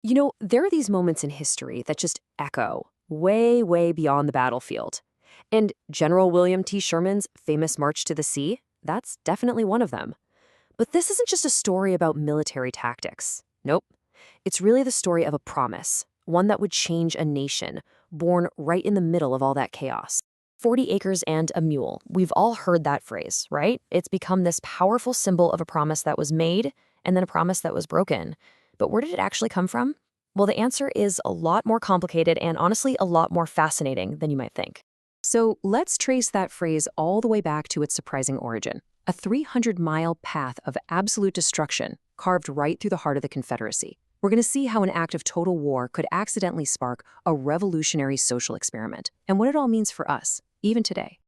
There are these moments in history that just echo way, way beyond the battlefield. And General William T. Sherman's famous March to the Sea, that's definitely one of them. But this isn't just a story about military tactics. Nope. It's really the story of a promise, one that would change a nation, born right in the middle of all that chaos. 40 acres and a mule. We've all heard that phrase, right? It's become this powerful symbol of a promise that was made and then a promise that was broken. But where did it actually come from? Well, the answer is a lot more complicated and honestly a lot more fascinating than you might think. So let's trace that phrase all the way back to its surprising origin. A 300-mile path of absolute destruction carved right through the heart of the Confederacy. We're going to see how an act of total war could accidentally spark a revolutionary social experiment and what it all means for us, even today.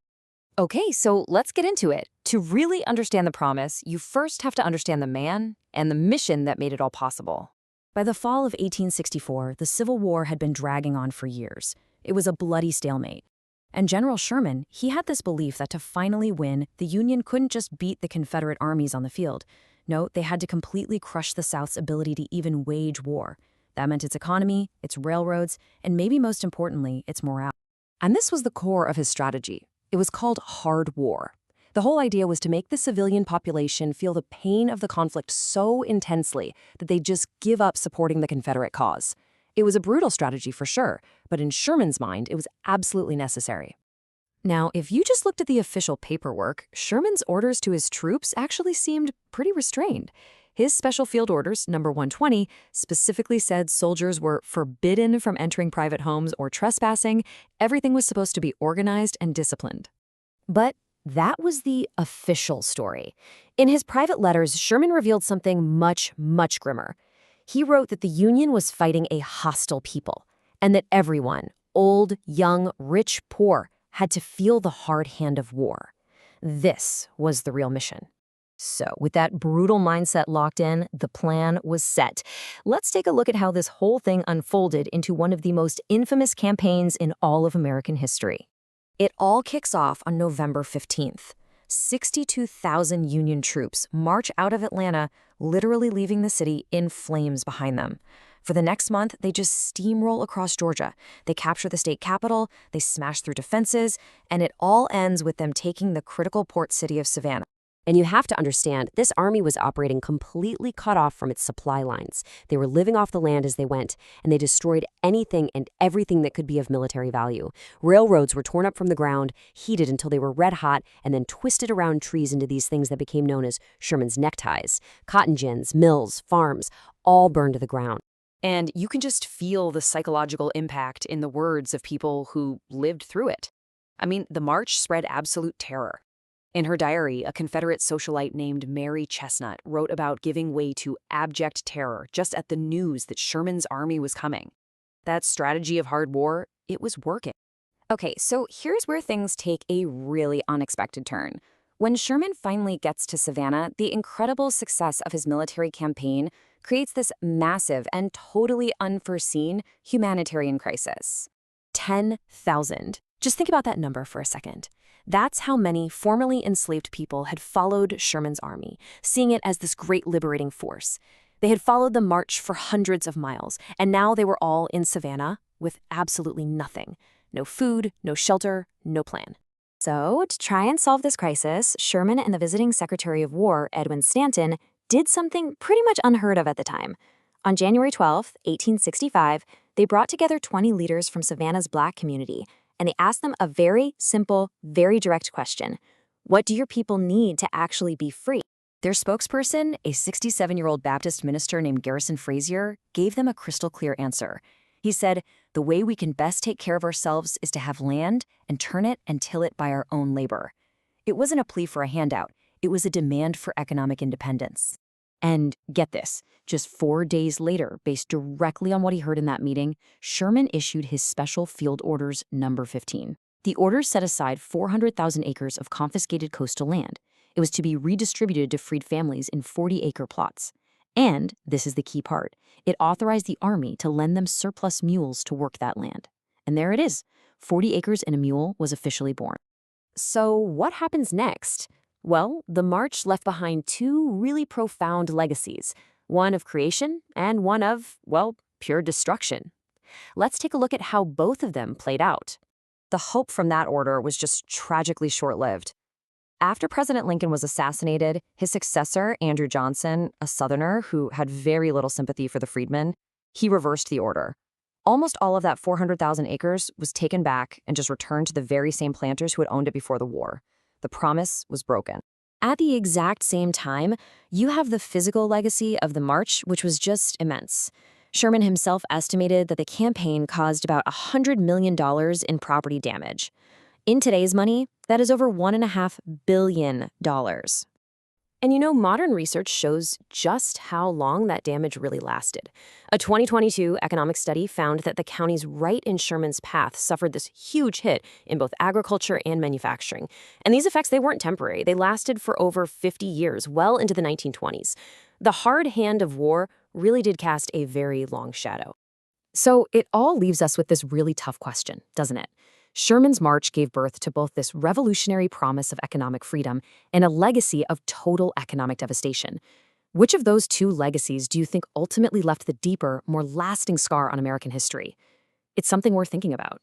Okay, so let's get into it. To really understand the promise, you first have to understand the man and the mission that made it all possible. By the fall of 1864, the Civil War had been dragging on for years. It was a bloody stalemate. And General Sherman, he had this belief that to finally win, the Union couldn't just beat the Confederate armies on the field. No, they had to completely crush the South's ability to even wage war. That meant its economy, its railroads, and maybe most importantly, its morale. And this was the core of his strategy. It was called hard war. The whole idea was to make the civilian population feel the pain of the conflict so intensely that they just give up supporting the Confederate cause. It was a brutal strategy for sure, but in Sherman's mind, it was absolutely necessary. Now, if you just looked at the official paperwork, Sherman's orders to his troops actually seemed pretty restrained. His Special Field Orders, number 120, specifically said soldiers were forbidden from entering private homes or trespassing. Everything was supposed to be organized and disciplined. But that was the official story. In his private letters, Sherman revealed something much, much grimmer. He wrote that the Union was fighting a hostile people, and that everyone, old, young, rich, poor, had to feel the hard hand of war. This was the real mission. So, with that brutal mindset locked in, the plan was set. Let's take a look at how this whole thing unfolded into one of the most infamous campaigns in all of American history. It all kicks off on November 15th. 62,000 Union troops march out of Atlanta, literally leaving the city in flames behind them. For the next month, they just steamroll across Georgia. They capture the state capitol, they smash through defenses, and it all ends with them taking the critical port city of Savannah. And you have to understand, this army was operating completely cut off from its supply lines. They were living off the land as they went, and they destroyed anything and everything that could be of military value. Railroads were torn up from the ground, heated until they were red hot, and then twisted around trees into these things that became known as Sherman's neckties. Cotton gins, mills, farms, all burned to the ground. And you can just feel the psychological impact in the words of people who lived through it. I mean, the march spread absolute terror. In her diary, a Confederate socialite named Mary Chestnut wrote about giving way to abject terror just at the news that Sherman's army was coming. That strategy of hard war, it was working. Okay, so here's where things take a really unexpected turn. When Sherman finally gets to Savannah, the incredible success of his military campaign creates this massive and totally unforeseen humanitarian crisis. 10,000. Just think about that number for a second. That's how many formerly enslaved people had followed Sherman's army, seeing it as this great liberating force. They had followed the march for hundreds of miles, and now they were all in Savannah with absolutely nothing. No food, no shelter, no plan. So, to try and solve this crisis, Sherman and the visiting Secretary of War, Edwin Stanton, did something pretty much unheard of at the time. On January 12, 1865, they brought together 20 leaders from Savannah's Black community, and they asked them a very simple, very direct question. What do your people need to actually be free? Their spokesperson, a 67-year-old Baptist minister named Garrison Frazier, gave them a crystal clear answer. He said, "The way we can best take care of ourselves is to have land and turn it and till it by our own labor." It wasn't a plea for a handout. It was a demand for economic independence. And get this, just 4 days later, based directly on what he heard in that meeting, Sherman issued his Special Field Orders number 15. The orders set aside 400,000 acres of confiscated coastal land. It was to be redistributed to freed families in 40-acre plots. And, this is the key part, it authorized the army to lend them surplus mules to work that land. And there it is. 40 acres and a mule was officially born. So what happens next? Well, the march left behind two really profound legacies, one of creation and one of, well, pure destruction. Let's take a look at how both of them played out. The hope from that order was just tragically short-lived. After President Lincoln was assassinated, his successor, Andrew Johnson, a Southerner who had very little sympathy for the freedmen, he reversed the order. Almost all of that 400,000 acres was taken back and just returned to the very same planters who had owned it before the war. The promise was broken. At the exact same time, you have the physical legacy of the march, which was just immense. Sherman himself estimated that the campaign caused about $100 million in property damage. In today's money, that is over $1.5 billion. And modern research shows just how long that damage really lasted. A 2022 economic study found that the counties right in Sherman's path suffered this huge hit in both agriculture and manufacturing. And these effects, they weren't temporary. They lasted for over 50 years, well into the 1920s. The hard hand of war really did cast a very long shadow. So it all leaves us with this really tough question, doesn't it? Sherman's march gave birth to both this revolutionary promise of economic freedom and a legacy of total economic devastation. Which of those two legacies do you think ultimately left the deeper, more lasting scar on American history? It's something worth thinking about.